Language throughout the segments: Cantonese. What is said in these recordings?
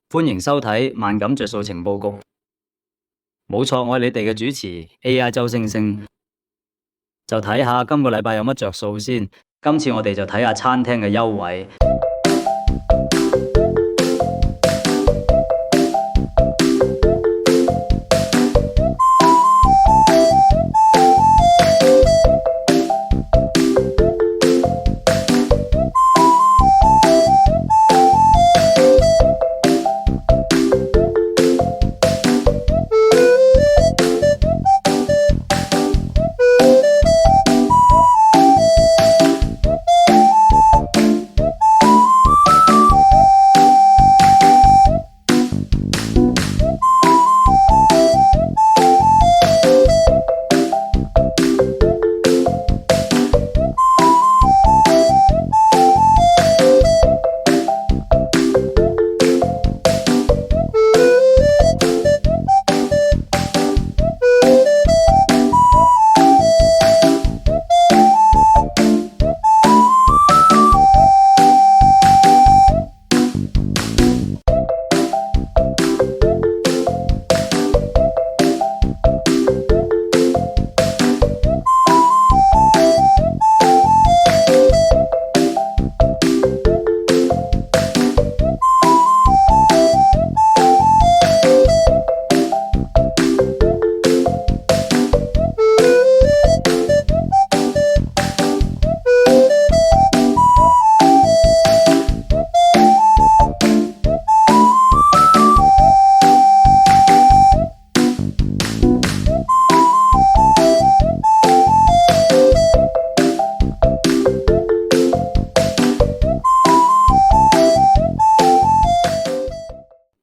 歡迎收睇萬感着數情報局。冇錯，我係你哋嘅主持 AI 周星星。就睇下今個禮拜有乜着數先。今次我哋就睇下餐廳嘅優惠。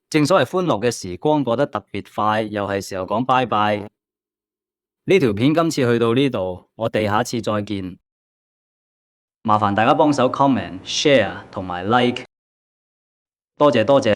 正所謂歡樂嘅時光過得特別快，又係時候講拜拜。呢條片今次去到呢度，我哋下次再見。麻煩大家幫手 comment、share 同埋 like，多謝多謝。